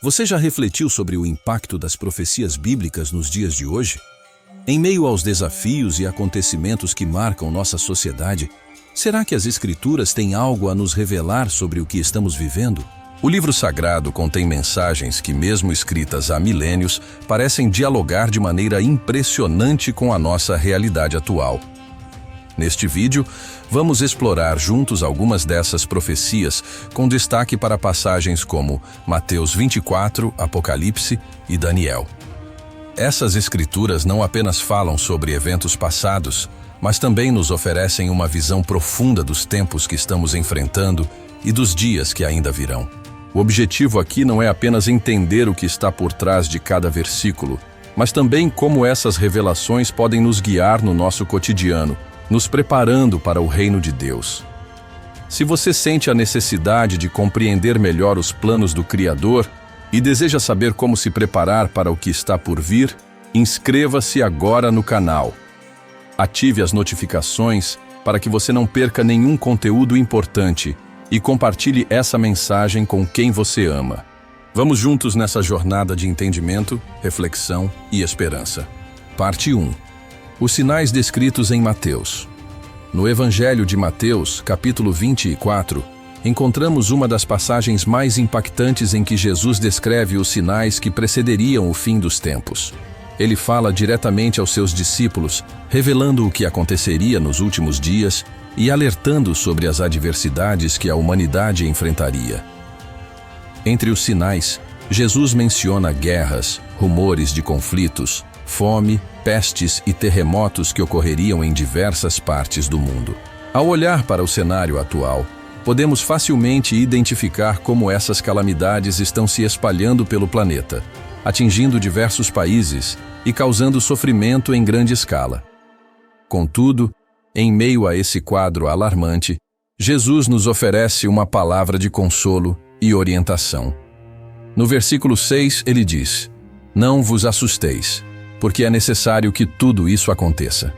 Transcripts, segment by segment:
Você já refletiu sobre o impacto das profecias bíblicas nos dias de hoje? Em meio aos desafios e acontecimentos que marcam nossa sociedade, será que as Escrituras têm algo a nos revelar sobre o que estamos vivendo? O livro sagrado contém mensagens que, mesmo escritas há milênios, parecem dialogar de maneira impressionante com a nossa realidade atual. Neste vídeo, vamos explorar juntos algumas dessas profecias, com destaque para passagens como Mateus 24, Apocalipse e Daniel. Essas escrituras não apenas falam sobre eventos passados, mas também nos oferecem uma visão profunda dos tempos que estamos enfrentando e dos dias que ainda virão. O objetivo aqui não é apenas entender o que está por trás de cada versículo, mas também como essas revelações podem nos guiar no nosso cotidiano, nos preparando para o reino de Deus. Se você sente a necessidade de compreender melhor os planos do Criador e deseja saber como se preparar para o que está por vir, inscreva-se agora no canal. Ative as notificações para que você não perca nenhum conteúdo importante e compartilhe essa mensagem com quem você ama. Vamos juntos nessa jornada de entendimento, reflexão e esperança. Parte 1. Os sinais descritos em Mateus. No Evangelho de Mateus, capítulo 24, encontramos uma das passagens mais impactantes em que Jesus descreve os sinais que precederiam o fim dos tempos. Ele fala diretamente aos seus discípulos, revelando o que aconteceria nos últimos dias e alertando sobre as adversidades que a humanidade enfrentaria. Entre os sinais, Jesus menciona guerras, rumores de conflitos, fome, pestes e terremotos que ocorreriam em diversas partes do mundo. Ao olhar para o cenário atual, podemos facilmente identificar como essas calamidades estão se espalhando pelo planeta, atingindo diversos países e causando sofrimento em grande escala. Contudo, em meio a esse quadro alarmante, Jesus nos oferece uma palavra de consolo e orientação. No versículo 6, ele diz: "Não vos assusteis, porque é necessário que tudo isso aconteça."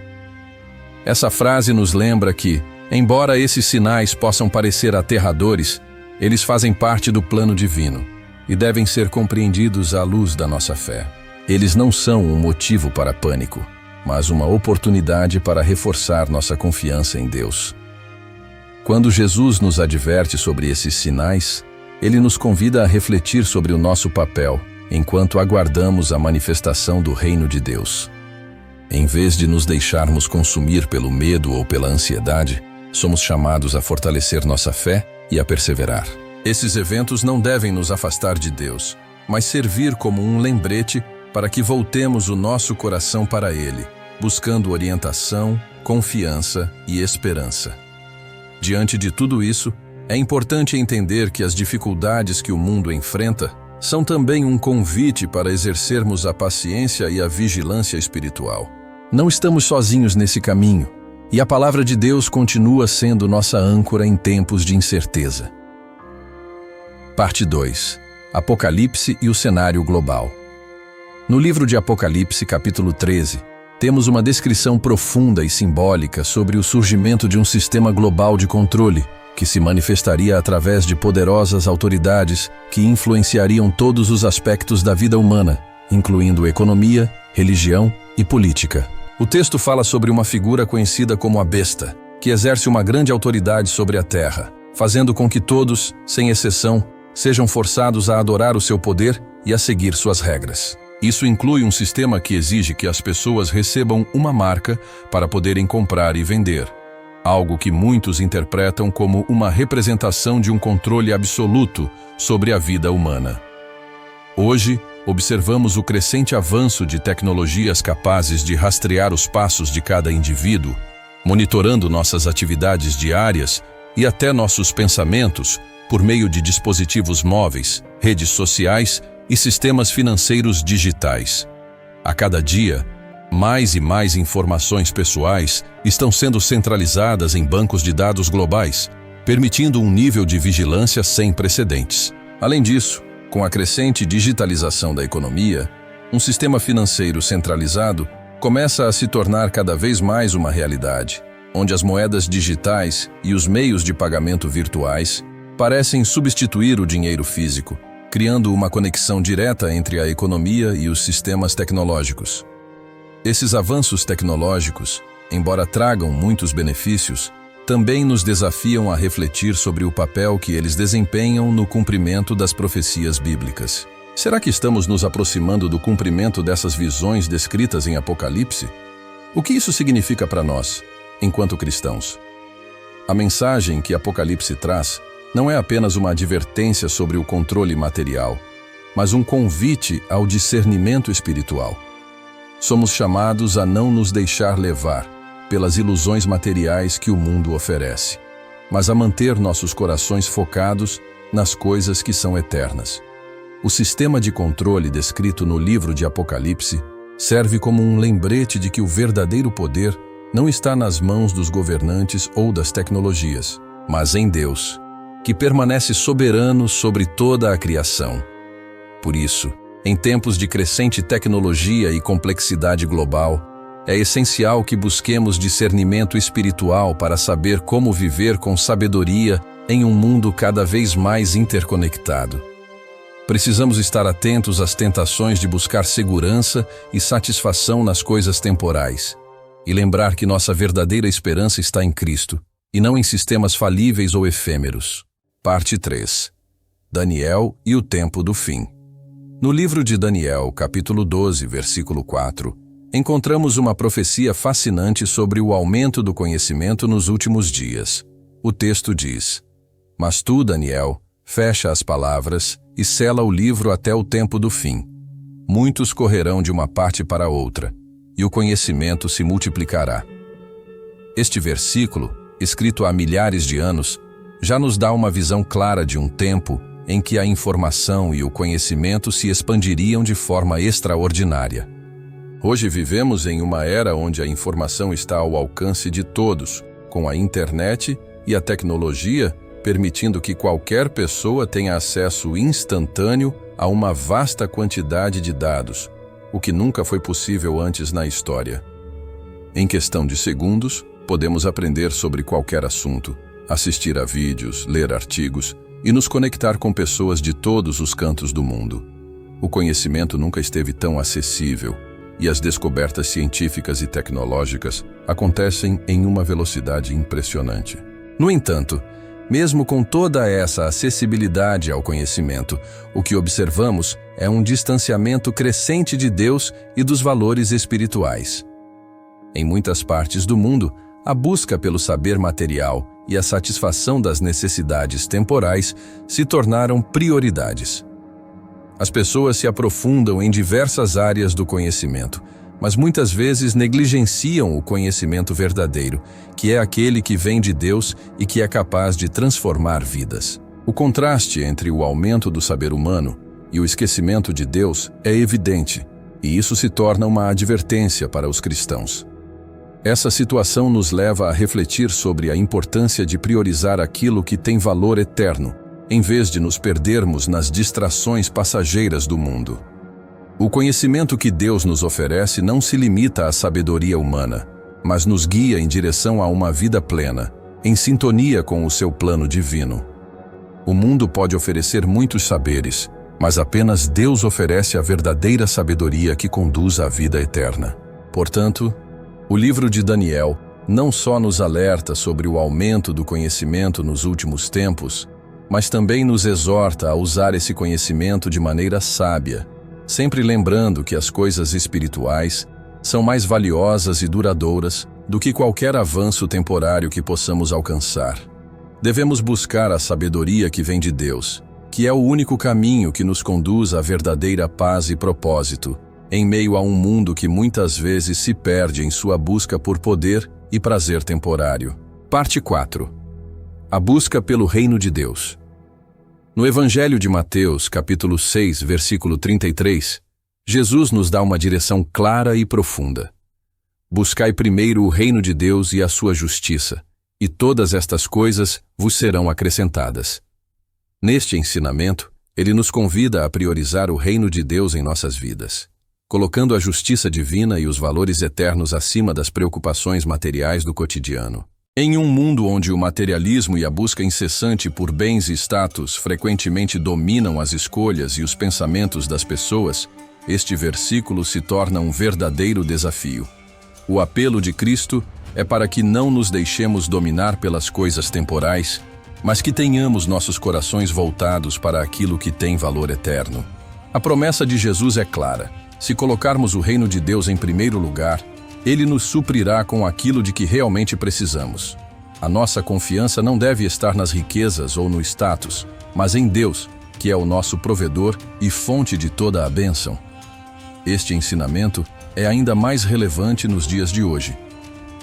Essa frase nos lembra que, embora esses sinais possam parecer aterradores, eles fazem parte do plano divino e devem ser compreendidos à luz da nossa fé. Eles não são um motivo para pânico, mas uma oportunidade para reforçar nossa confiança em Deus. Quando Jesus nos adverte sobre esses sinais, ele nos convida a refletir sobre o nosso papel enquanto aguardamos a manifestação do reino de Deus. Em vez de nos deixarmos consumir pelo medo ou pela ansiedade, somos chamados a fortalecer nossa fé e a perseverar. Esses eventos não devem nos afastar de Deus, mas servir como um lembrete para que voltemos o nosso coração para Ele, buscando orientação, confiança e esperança. Diante de tudo isso, é importante entender que as dificuldades que o mundo enfrenta são também um convite para exercermos a paciência e a vigilância espiritual. Não estamos sozinhos nesse caminho, e a palavra de Deus continua sendo nossa âncora em tempos de incerteza. Parte 2. Apocalipse e o cenário global. No livro de Apocalipse, capítulo 13, temos uma descrição profunda e simbólica sobre o surgimento de um sistema global de controle, que se manifestaria através de poderosas autoridades que influenciariam todos os aspectos da vida humana, incluindo economia, religião e política. O texto fala sobre uma figura conhecida como a Besta, que exerce uma grande autoridade sobre a terra, fazendo com que todos, sem exceção, sejam forçados a adorar o seu poder e a seguir suas regras. Isso inclui um sistema que exige que as pessoas recebam uma marca para poderem comprar e vender, algo que muitos interpretam como uma representação de um controle absoluto sobre a vida humana. Hoje, observamos o crescente avanço de tecnologias capazes de rastrear os passos de cada indivíduo, monitorando nossas atividades diárias e até nossos pensamentos por meio de dispositivos móveis, redes sociais e sistemas financeiros digitais. A cada dia, mais e mais informações pessoais estão sendo centralizadas em bancos de dados globais, permitindo um nível de vigilância sem precedentes. Além disso, com a crescente digitalização da economia, um sistema financeiro centralizado começa a se tornar cada vez mais uma realidade, onde as moedas digitais e os meios de pagamento virtuais parecem substituir o dinheiro físico, criando uma conexão direta entre a economia e os sistemas tecnológicos. Esses avanços tecnológicos, embora tragam muitos benefícios, também nos desafiam a refletir sobre o papel que eles desempenham no cumprimento das profecias bíblicas. Será que estamos nos aproximando do cumprimento dessas visões descritas em Apocalipse? O que isso significa para nós, enquanto cristãos? A mensagem que Apocalipse traz não é apenas uma advertência sobre o controle material, mas um convite ao discernimento espiritual. Somos chamados a não nos deixar levar pelas ilusões materiais que o mundo oferece, mas a manter nossos corações focados nas coisas que são eternas. O sistema de controle descrito no livro de Apocalipse serve como um lembrete de que o verdadeiro poder não está nas mãos dos governantes ou das tecnologias, mas em Deus, que permanece soberano sobre toda a criação. Por isso, em tempos de crescente tecnologia e complexidade global, é essencial que busquemos discernimento espiritual para saber como viver com sabedoria em um mundo cada vez mais interconectado. Precisamos estar atentos às tentações de buscar segurança e satisfação nas coisas temporais, e lembrar que nossa verdadeira esperança está em Cristo, e não em sistemas falíveis ou efêmeros. Parte 3. Daniel e o tempo do fim. No livro de Daniel, capítulo 12, versículo 4, encontramos uma profecia fascinante sobre o aumento do conhecimento nos últimos dias. O texto diz: "Mas tu, Daniel, fecha as palavras e sela o livro até o tempo do fim. Muitos correrão de uma parte para outra, e o conhecimento se multiplicará." Este versículo, escrito há milhares de anos, já nos dá uma visão clara de um tempo em que a informação e o conhecimento se expandiriam de forma extraordinária. Hoje vivemos em uma era onde a informação está ao alcance de todos, com a internet e a tecnologia permitindo que qualquer pessoa tenha acesso instantâneo a uma vasta quantidade de dados, o que nunca foi possível antes na história. Em questão de segundos, podemos aprender sobre qualquer assunto, assistir a vídeos, ler artigos e nos conectar com pessoas de todos os cantos do mundo. O conhecimento nunca esteve tão acessível, e as descobertas científicas e tecnológicas acontecem em uma velocidade impressionante. No entanto, mesmo com toda essa acessibilidade ao conhecimento, o que observamos é um distanciamento crescente de Deus e dos valores espirituais. Em muitas partes do mundo, a busca pelo saber material e a satisfação das necessidades temporais se tornaram prioridades. As pessoas se aprofundam em diversas áreas do conhecimento, mas muitas vezes negligenciam o conhecimento verdadeiro, que é aquele que vem de Deus e que é capaz de transformar vidas. O contraste entre o aumento do saber humano e o esquecimento de Deus é evidente, e isso se torna uma advertência para os cristãos. Essa situação nos leva a refletir sobre a importância de priorizar aquilo que tem valor eterno, em vez de nos perdermos nas distrações passageiras do mundo. O conhecimento que Deus nos oferece não se limita à sabedoria humana, mas nos guia em direção a uma vida plena, em sintonia com o seu plano divino. O mundo pode oferecer muitos saberes, mas apenas Deus oferece a verdadeira sabedoria que conduz à vida eterna. Portanto, o livro de Daniel não só nos alerta sobre o aumento do conhecimento nos últimos tempos, mas também nos exorta a usar esse conhecimento de maneira sábia, sempre lembrando que as coisas espirituais são mais valiosas e duradouras do que qualquer avanço temporário que possamos alcançar. Devemos buscar a sabedoria que vem de Deus, que é o único caminho que nos conduz à verdadeira paz e propósito, em meio a um mundo que muitas vezes se perde em sua busca por poder e prazer temporário. Parte 4. A busca pelo reino de Deus. No Evangelho de Mateus, capítulo 6, versículo 33, Jesus nos dá uma direção clara e profunda. Buscai primeiro o reino de Deus e a sua justiça, e todas estas coisas vos serão acrescentadas. Neste ensinamento, ele nos convida a priorizar o reino de Deus em nossas vidas, colocando a justiça divina e os valores eternos acima das preocupações materiais do cotidiano. Em um mundo onde o materialismo e a busca incessante por bens e status frequentemente dominam as escolhas e os pensamentos das pessoas, este versículo se torna um verdadeiro desafio. O apelo de Cristo é para que não nos deixemos dominar pelas coisas temporais, mas que tenhamos nossos corações voltados para aquilo que tem valor eterno. A promessa de Jesus é clara: se colocarmos o reino de Deus em primeiro lugar, Ele nos suprirá com aquilo de que realmente precisamos. A nossa confiança não deve estar nas riquezas ou no status, mas em Deus, que é o nosso provedor e fonte de toda a bênção. Este ensinamento é ainda mais relevante nos dias de hoje,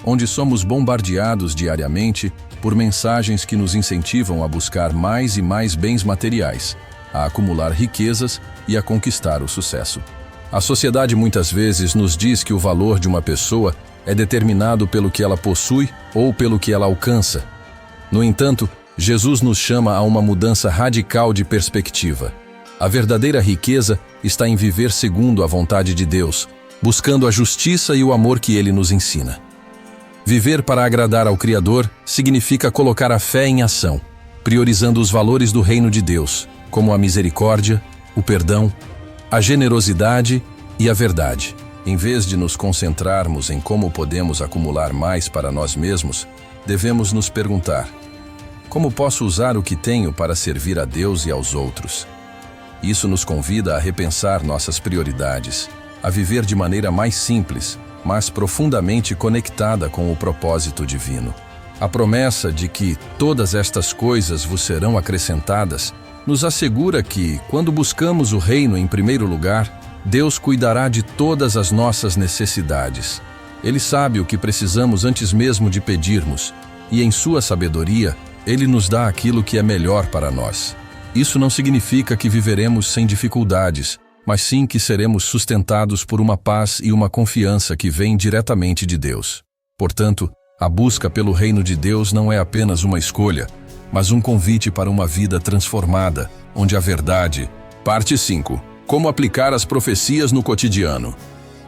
onde somos bombardeados diariamente por mensagens que nos incentivam a buscar mais e mais bens materiais, a acumular riquezas e a conquistar o sucesso. A sociedade muitas vezes nos diz que o valor de uma pessoa é determinado pelo que ela possui ou pelo que ela alcança. No entanto, Jesus nos chama a uma mudança radical de perspectiva. A verdadeira riqueza está em viver segundo a vontade de Deus, buscando a justiça e o amor que Ele nos ensina. Viver para agradar ao Criador significa colocar a fé em ação, priorizando os valores do reino de Deus, como a misericórdia, o perdão, a generosidade e a verdade. Em vez de nos concentrarmos em como podemos acumular mais para nós mesmos, devemos nos perguntar: como posso usar o que tenho para servir a Deus e aos outros? Isso nos convida a repensar nossas prioridades, a viver de maneira mais simples, mas profundamente conectada com o propósito divino. A promessa de que todas estas coisas vos serão acrescentadas nos assegura que, quando buscamos o reino em primeiro lugar, Deus cuidará de todas as nossas necessidades. Ele sabe o que precisamos antes mesmo de pedirmos, e em sua sabedoria, Ele nos dá aquilo que é melhor para nós. Isso não significa que viveremos sem dificuldades, mas sim que seremos sustentados por uma paz e uma confiança que vêm diretamente de Deus. Portanto, a busca pelo reino de Deus não é apenas uma escolha, mas um convite para uma vida transformada, onde a verdade... Parte 5. Como aplicar as profecias no cotidiano.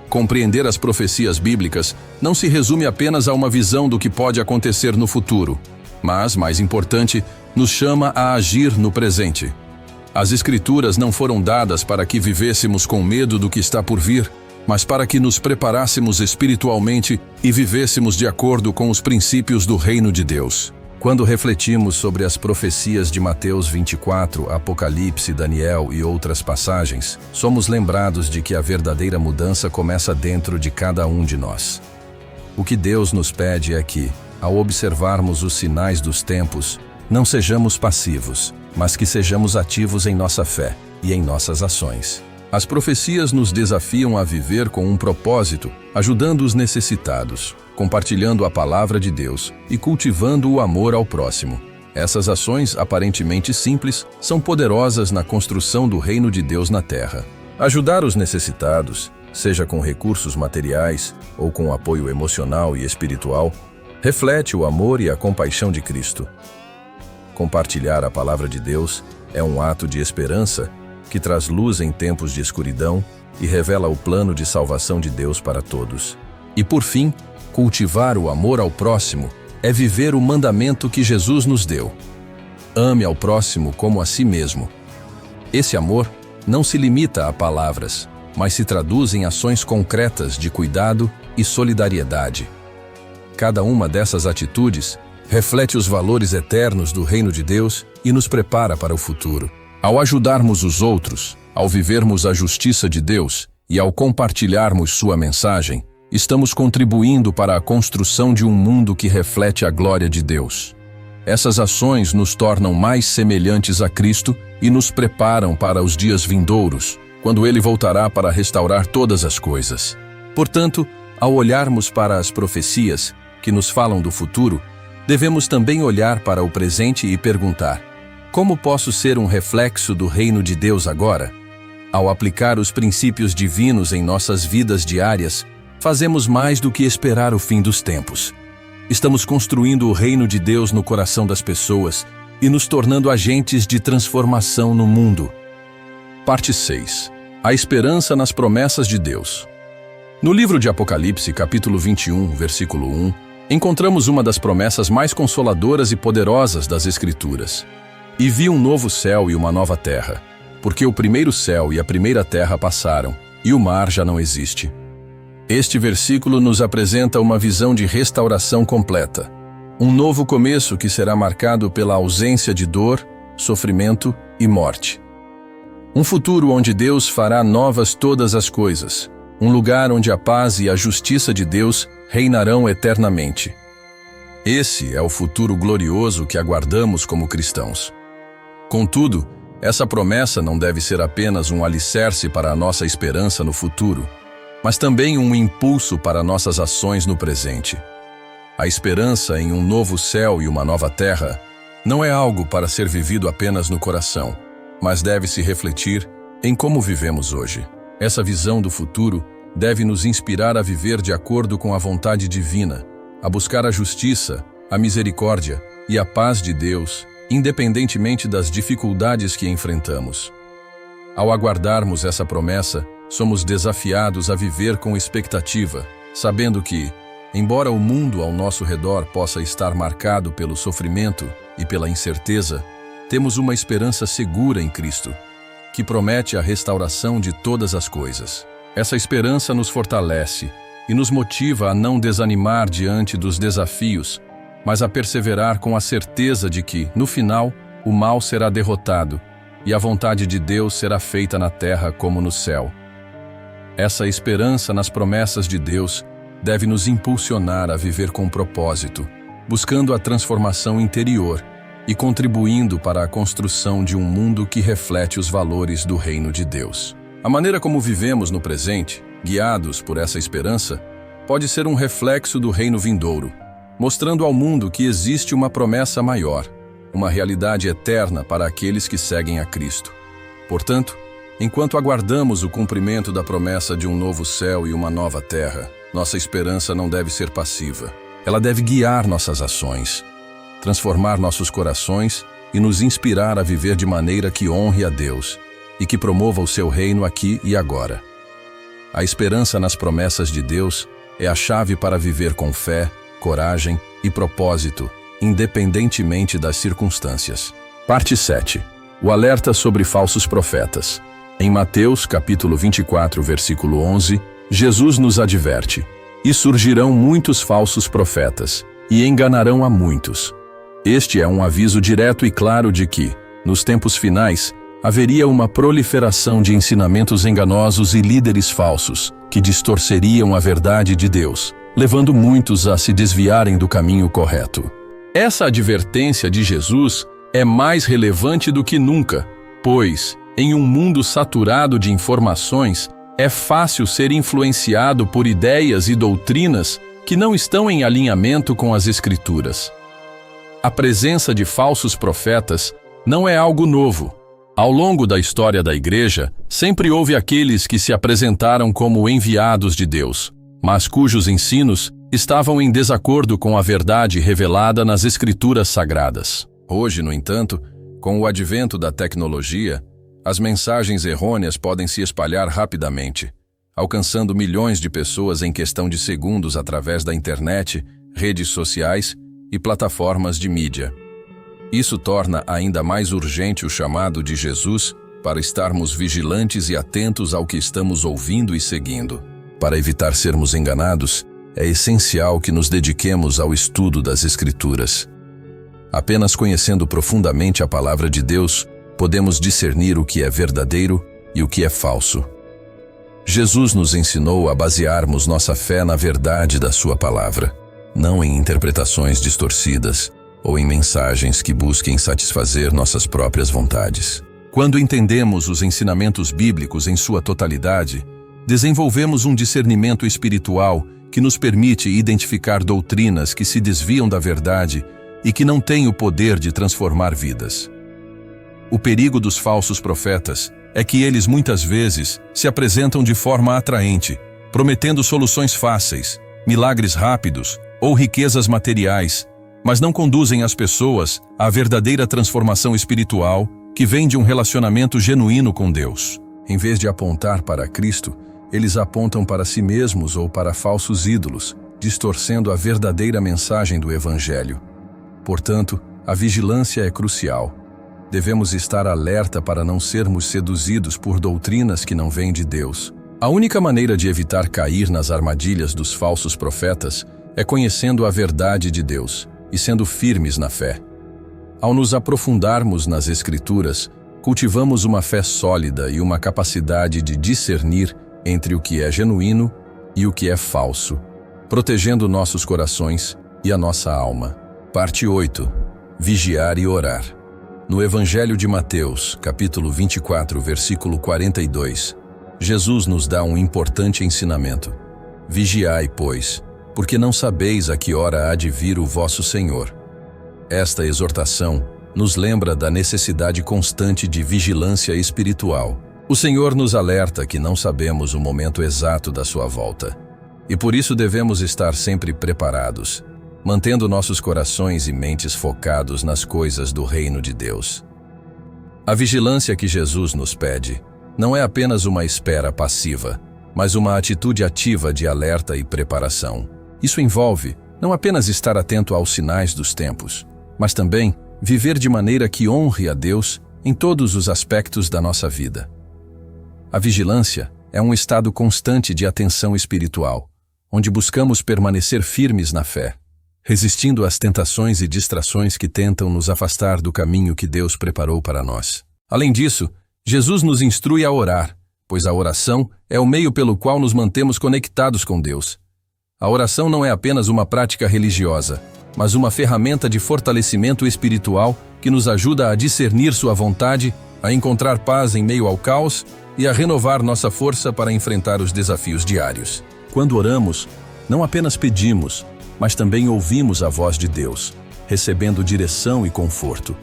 Compreender as profecias bíblicas não se resume apenas a uma visão do que pode acontecer no futuro, mas, mais importante, nos chama a agir no presente. As Escrituras não foram dadas para que vivêssemos com medo do que está por vir, mas para que nos preparássemos espiritualmente e vivêssemos de acordo com os princípios do reino de Deus. Quando refletimos sobre as profecias de Mateus 24, Apocalipse, Daniel e outras passagens, somos lembrados de que a verdadeira mudança começa dentro de cada um de nós. O que Deus nos pede é que, ao observarmos os sinais dos tempos, não sejamos passivos, mas que sejamos ativos em nossa fé e em nossas ações. As profecias nos desafiam a viver com um propósito, ajudando os necessitados, compartilhando a palavra de Deus e cultivando o amor ao próximo. Essas ações, aparentemente simples, são poderosas na construção do reino de Deus na terra. Ajudar os necessitados, seja com recursos materiais ou com apoio emocional e espiritual, reflete o amor e a compaixão de Cristo. Compartilhar a palavra de Deus é um ato de esperança que traz luz em tempos de escuridão e revela o plano de salvação de Deus para todos. E por fim, cultivar o amor ao próximo é viver o mandamento que Jesus nos deu. Ame ao próximo como a si mesmo. Esse amor não se limita a palavras, mas se traduz em ações concretas de cuidado e solidariedade. Cada uma dessas atitudes reflete os valores eternos do reino de Deus e nos prepara para o futuro. Ao ajudarmos os outros, ao vivermos a justiça de Deus e ao compartilharmos sua mensagem, estamos contribuindo para a construção de um mundo que reflete a glória de Deus. Essas ações nos tornam mais semelhantes a Cristo e nos preparam para os dias vindouros, quando Ele voltará para restaurar todas as coisas. Portanto, ao olharmos para as profecias que nos falam do futuro, devemos também olhar para o presente e perguntar: como posso ser um reflexo do reino de Deus agora? Ao aplicar os princípios divinos em nossas vidas diárias, fazemos mais do que esperar o fim dos tempos. Estamos construindo o reino de Deus no coração das pessoas e nos tornando agentes de transformação no mundo. Parte 6. A esperança nas promessas de Deus. No livro de Apocalipse, capítulo 21, versículo 1, encontramos uma das promessas mais consoladoras e poderosas das Escrituras. E vi um novo céu e uma nova terra, porque o primeiro céu e a primeira terra passaram, e o mar já não existe. Este versículo nos apresenta uma visão de restauração completa, um novo começo que será marcado pela ausência de dor, sofrimento e morte. Um futuro onde Deus fará novas todas as coisas, um lugar onde a paz e a justiça de Deus reinarão eternamente. Esse é o futuro glorioso que aguardamos como cristãos. Contudo, essa promessa não deve ser apenas um alicerce para a nossa esperança no futuro, mas também um impulso para nossas ações no presente. A esperança em um novo céu e uma nova terra não é algo para ser vivido apenas no coração, mas deve se refletir em como vivemos hoje. Essa visão do futuro deve nos inspirar a viver de acordo com a vontade divina, a buscar a justiça, a misericórdia e a paz de Deus, independentemente das dificuldades que enfrentamos. Ao aguardarmos essa promessa, somos desafiados a viver com expectativa, sabendo que, embora o mundo ao nosso redor possa estar marcado pelo sofrimento e pela incerteza, temos uma esperança segura em Cristo, que promete a restauração de todas as coisas. Essa esperança nos fortalece e nos motiva a não desanimar diante dos desafios, mas a perseverar com a certeza de que, no final, o mal será derrotado e a vontade de Deus será feita na terra como no céu. Essa esperança nas promessas de Deus deve nos impulsionar a viver com propósito, buscando a transformação interior e contribuindo para a construção de um mundo que reflete os valores do reino de Deus. A maneira como vivemos no presente, guiados por essa esperança, pode ser um reflexo do reino vindouro, mostrando ao mundo que existe uma promessa maior, uma realidade eterna para aqueles que seguem a Cristo. Portanto, enquanto aguardamos o cumprimento da promessa de um novo céu e uma nova terra, nossa esperança não deve ser passiva. Ela deve guiar nossas ações, transformar nossos corações e nos inspirar a viver de maneira que honre a Deus e que promova o seu reino aqui e agora. A esperança nas promessas de Deus é a chave para viver com fé, coragem e propósito, independentemente das circunstâncias. Parte 7. O alerta sobre falsos profetas. Em Mateus, capítulo 24, versículo 11, Jesus nos adverte: "E surgirão muitos falsos profetas, e enganarão a muitos." Este é um aviso direto e claro de que, nos tempos finais, haveria uma proliferação de ensinamentos enganosos e líderes falsos, que distorceriam a verdade de Deus, levando muitos a se desviarem do caminho correto. Essa advertência de Jesus é mais relevante do que nunca, pois, em um mundo saturado de informações, é fácil ser influenciado por ideias e doutrinas que não estão em alinhamento com as Escrituras. A presença de falsos profetas não é algo novo. Ao longo da história da Igreja, sempre houve aqueles que se apresentaram como enviados de Deus, mas cujos ensinos estavam em desacordo com a verdade revelada nas Escrituras Sagradas. Hoje, no entanto, com o advento da tecnologia, as mensagens errôneas podem se espalhar rapidamente, alcançando milhões de pessoas em questão de segundos através da internet, redes sociais e plataformas de mídia. Isso torna ainda mais urgente o chamado de Jesus para estarmos vigilantes e atentos ao que estamos ouvindo e seguindo. Para evitar sermos enganados, é essencial que nos dediquemos ao estudo das Escrituras. Apenas conhecendo profundamente a palavra de Deus, podemos discernir o que é verdadeiro e o que é falso. Jesus nos ensinou a basearmos nossa fé na verdade da sua palavra, não em interpretações distorcidas ou em mensagens que busquem satisfazer nossas próprias vontades. Quando entendemos os ensinamentos bíblicos em sua totalidade, desenvolvemos um discernimento espiritual que nos permite identificar doutrinas que se desviam da verdade e que não têm o poder de transformar vidas. O perigo dos falsos profetas é que eles muitas vezes se apresentam de forma atraente, prometendo soluções fáceis, milagres rápidos ou riquezas materiais, mas não conduzem as pessoas à verdadeira transformação espiritual que vem de um relacionamento genuíno com Deus. Em vez de apontar para Cristo, eles apontam para si mesmos ou para falsos ídolos, distorcendo a verdadeira mensagem do Evangelho. Portanto, a vigilância é crucial. Devemos estar alerta para não sermos seduzidos por doutrinas que não vêm de Deus. A única maneira de evitar cair nas armadilhas dos falsos profetas é conhecendo a verdade de Deus e sendo firmes na fé. Ao nos aprofundarmos nas Escrituras, cultivamos uma fé sólida e uma capacidade de discernir entre o que é genuíno e o que é falso, protegendo nossos corações e a nossa alma. Parte 8. Vigiar e orar. No Evangelho de Mateus, capítulo 24, versículo 42, Jesus nos dá um importante ensinamento. Vigiai, pois, porque não sabeis a que hora há de vir o vosso Senhor. Esta exortação nos lembra da necessidade constante de vigilância espiritual. O Senhor nos alerta que não sabemos o momento exato da sua volta, e por isso devemos estar sempre preparados, mantendo nossos corações e mentes focados nas coisas do reino de Deus. A vigilância que Jesus nos pede não é apenas uma espera passiva, mas uma atitude ativa de alerta e preparação. Isso envolve não apenas estar atento aos sinais dos tempos, mas também viver de maneira que honre a Deus em todos os aspectos da nossa vida. A vigilância é um estado constante de atenção espiritual, onde buscamos permanecer firmes na fé, resistindo às tentações e distrações que tentam nos afastar do caminho que Deus preparou para nós. Além disso, Jesus nos instrui a orar, pois a oração é o meio pelo qual nos mantemos conectados com Deus. A oração não é apenas uma prática religiosa, mas uma ferramenta de fortalecimento espiritual que nos ajuda a discernir sua vontade, a encontrar paz em meio ao caos e a renovar nossa força para enfrentar os desafios diários. Quando oramos, não apenas pedimos, mas também ouvimos a voz de Deus, recebendo direção e conforto.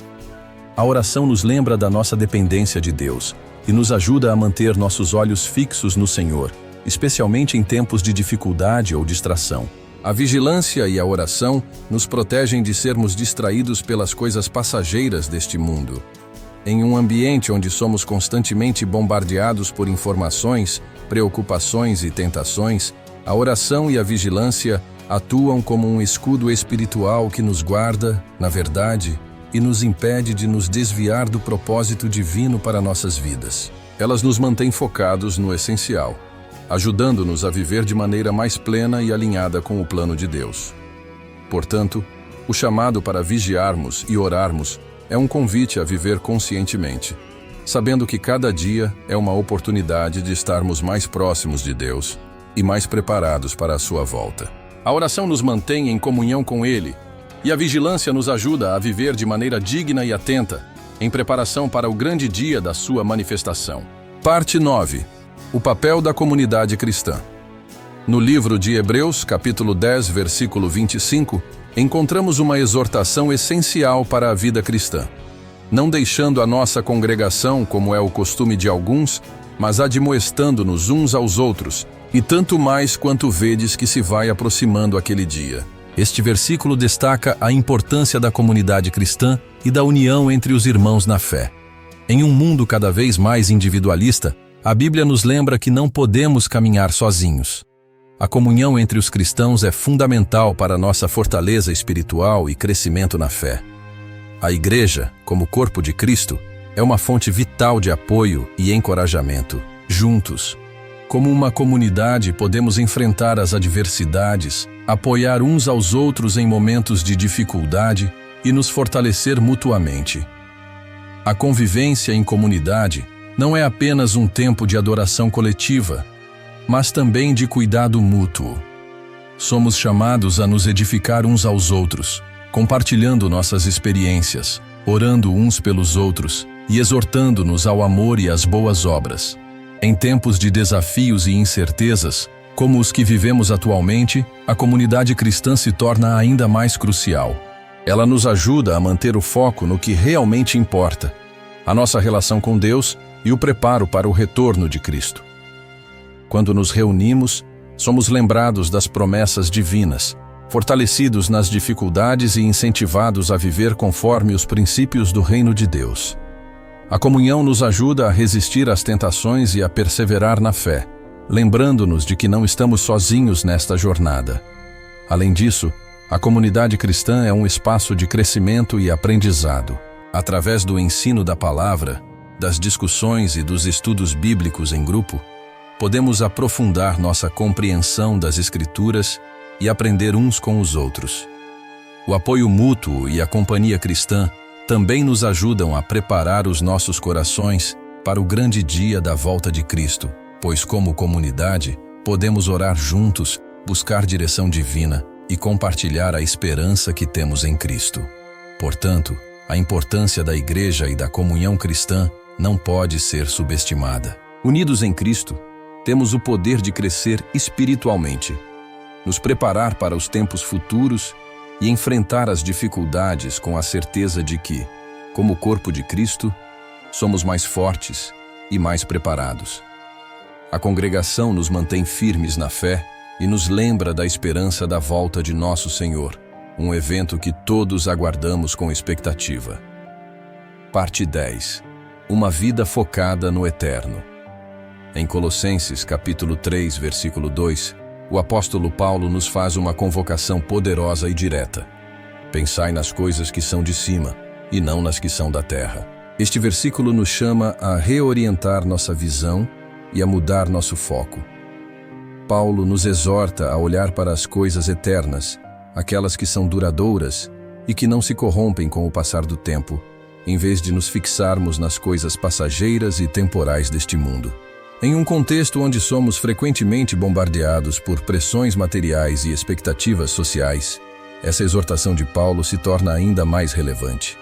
A oração nos lembra da nossa dependência de Deus e nos ajuda a manter nossos olhos fixos no Senhor, especialmente em tempos de dificuldade ou distração. A vigilância e a oração nos protegem de sermos distraídos pelas coisas passageiras deste mundo. Em um ambiente onde somos constantemente bombardeados por informações, preocupações e tentações, a oração e a vigilância atuam como um escudo espiritual que nos guarda, na verdade, e nos impede de nos desviar do propósito divino para nossas vidas. Elas nos mantêm focados no essencial, ajudando-nos a viver de maneira mais plena e alinhada com o plano de Deus. Portanto, o chamado para vigiarmos e orarmos é um convite a viver conscientemente, sabendo que cada dia é uma oportunidade de estarmos mais próximos de Deus e mais preparados para a sua volta. A oração nos mantém em comunhão com Ele, e a vigilância nos ajuda a viver de maneira digna e atenta, em preparação para o grande dia da sua manifestação. Parte 9. O papel da comunidade cristã. No livro de Hebreus, capítulo 10, versículo 25, encontramos uma exortação essencial para a vida cristã. Não deixando a nossa congregação, como é o costume de alguns, mas admoestando-nos uns aos outros, e tanto mais quanto vedes que se vai aproximando aquele dia. Este versículo destaca a importância da comunidade cristã e da união entre os irmãos na fé. Em um mundo cada vez mais individualista, a Bíblia nos lembra que não podemos caminhar sozinhos. A comunhão entre os cristãos é fundamental para nossa fortaleza espiritual e crescimento na fé. A Igreja, como corpo de Cristo, é uma fonte vital de apoio e encorajamento. Juntos, como uma comunidade, podemos enfrentar as adversidades, apoiar uns aos outros em momentos de dificuldade e nos fortalecer mutuamente. A convivência em comunidade não é apenas um tempo de adoração coletiva, mas também de cuidado mútuo. Somos chamados a nos edificar uns aos outros, compartilhando nossas experiências, orando uns pelos outros e exortando-nos ao amor e às boas obras. Em tempos de desafios e incertezas, como os que vivemos atualmente, a comunidade cristã se torna ainda mais crucial. Ela nos ajuda a manter o foco no que realmente importa, a nossa relação com Deus e o preparo para o retorno de Cristo. Quando nos reunimos, somos lembrados das promessas divinas, fortalecidos nas dificuldades e incentivados a viver conforme os princípios do reino de Deus. A comunhão nos ajuda a resistir às tentações e a perseverar na fé, lembrando-nos de que não estamos sozinhos nesta jornada. Além disso, a comunidade cristã é um espaço de crescimento e aprendizado. Através do ensino da palavra, das discussões e dos estudos bíblicos em grupo, podemos aprofundar nossa compreensão das Escrituras e aprender uns com os outros. O apoio mútuo e a companhia cristã também nos ajudam a preparar os nossos corações para o grande dia da volta de Cristo, pois como comunidade, podemos orar juntos, buscar direção divina e compartilhar a esperança que temos em Cristo. Portanto, a importância da igreja e da comunhão cristã não pode ser subestimada. Unidos em Cristo, temos o poder de crescer espiritualmente, nos preparar para os tempos futuros e enfrentar as dificuldades com a certeza de que, como corpo de Cristo, somos mais fortes e mais preparados. A congregação nos mantém firmes na fé e nos lembra da esperança da volta de nosso Senhor, um evento que todos aguardamos com expectativa. Parte 10. Uma vida focada no eterno. Em Colossenses capítulo 3, versículo 2, o apóstolo Paulo nos faz uma convocação poderosa e direta. Pensai nas coisas que são de cima, e não nas que são da terra. Este versículo nos chama a reorientar nossa visão e a mudar nosso foco. Paulo nos exorta a olhar para as coisas eternas, aquelas que são duradouras e que não se corrompem com o passar do tempo, em vez de nos fixarmos nas coisas passageiras e temporais deste mundo. Em um contexto onde somos frequentemente bombardeados por pressões materiais e expectativas sociais, essa exortação de Paulo se torna ainda mais relevante.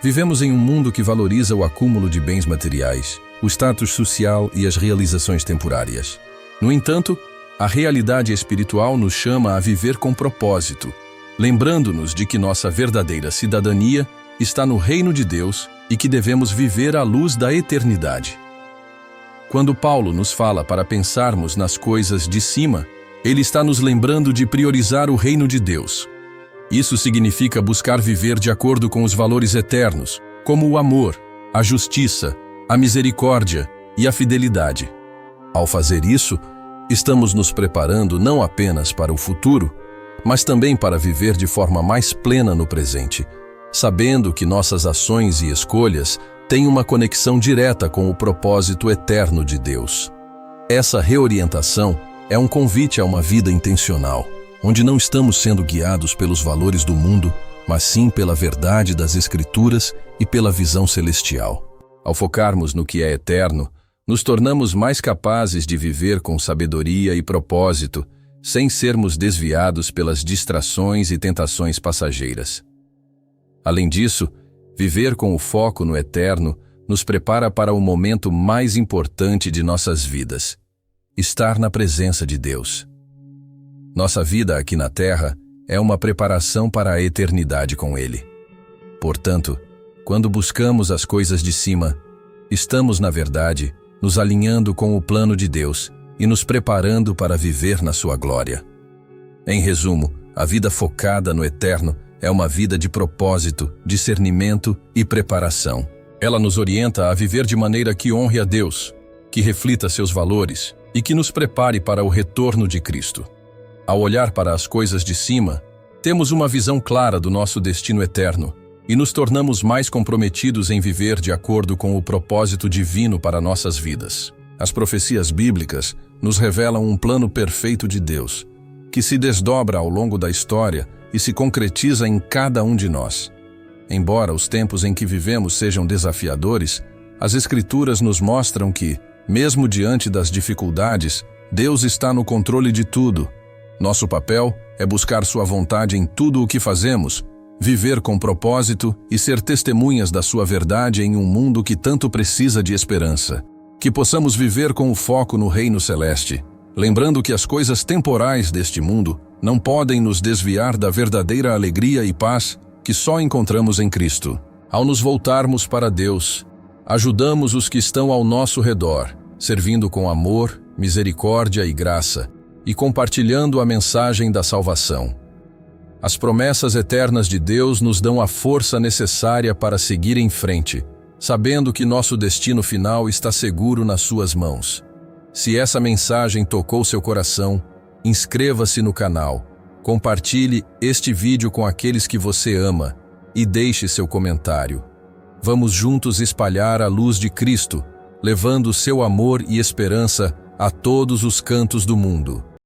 Vivemos em um mundo que valoriza o acúmulo de bens materiais, o status social e as realizações temporárias. No entanto, a realidade espiritual nos chama a viver com propósito, lembrando-nos de que nossa verdadeira cidadania está no reino de Deus e que devemos viver à luz da eternidade. Quando Paulo nos fala para pensarmos nas coisas de cima, ele está nos lembrando de priorizar o reino de Deus. Isso significa buscar viver de acordo com os valores eternos, como o amor, a justiça, a misericórdia e a fidelidade. Ao fazer isso, estamos nos preparando não apenas para o futuro, mas também para viver de forma mais plena no presente, sabendo que nossas ações e escolhas têm uma conexão direta com o propósito eterno de Deus. Essa reorientação é um convite a uma vida intencional, onde não estamos sendo guiados pelos valores do mundo, mas sim pela verdade das Escrituras e pela visão celestial. Ao focarmos no que é eterno, nos tornamos mais capazes de viver com sabedoria e propósito, sem sermos desviados pelas distrações e tentações passageiras. Além disso, viver com o foco no eterno nos prepara para o momento mais importante de nossas vidas: estar na presença de Deus. Nossa vida aqui na Terra é uma preparação para a eternidade com Ele. Portanto, quando buscamos as coisas de cima, estamos, na verdade, nos alinhando com o plano de Deus e nos preparando para viver na sua glória. Em resumo, a vida focada no eterno é uma vida de propósito, discernimento e preparação. Ela nos orienta a viver de maneira que honre a Deus, que reflita seus valores e que nos prepare para o retorno de Cristo. Ao olhar para as coisas de cima, temos uma visão clara do nosso destino eterno e nos tornamos mais comprometidos em viver de acordo com o propósito divino para nossas vidas. As profecias bíblicas nos revelam um plano perfeito de Deus, que se desdobra ao longo da história e se concretiza em cada um de nós. Embora os tempos em que vivemos sejam desafiadores, as Escrituras nos mostram que, mesmo diante das dificuldades, Deus está no controle de tudo. Nosso papel é buscar sua vontade em tudo o que fazemos, viver com propósito e ser testemunhas da sua verdade em um mundo que tanto precisa de esperança. Que possamos viver com o foco no reino celeste, lembrando que as coisas temporais deste mundo não podem nos desviar da verdadeira alegria e paz que só encontramos em Cristo. Ao nos voltarmos para Deus, ajudamos os que estão ao nosso redor, servindo com amor, misericórdia e graça, e compartilhando a mensagem da salvação. As promessas eternas de Deus nos dão a força necessária para seguir em frente, sabendo que nosso destino final está seguro nas suas mãos. Se essa mensagem tocou seu coração, inscreva-se no canal, Compartilhe este vídeo com aqueles que você ama e deixe seu comentário. Vamos juntos espalhar a luz de Cristo, levando seu amor e esperança a todos os cantos do mundo.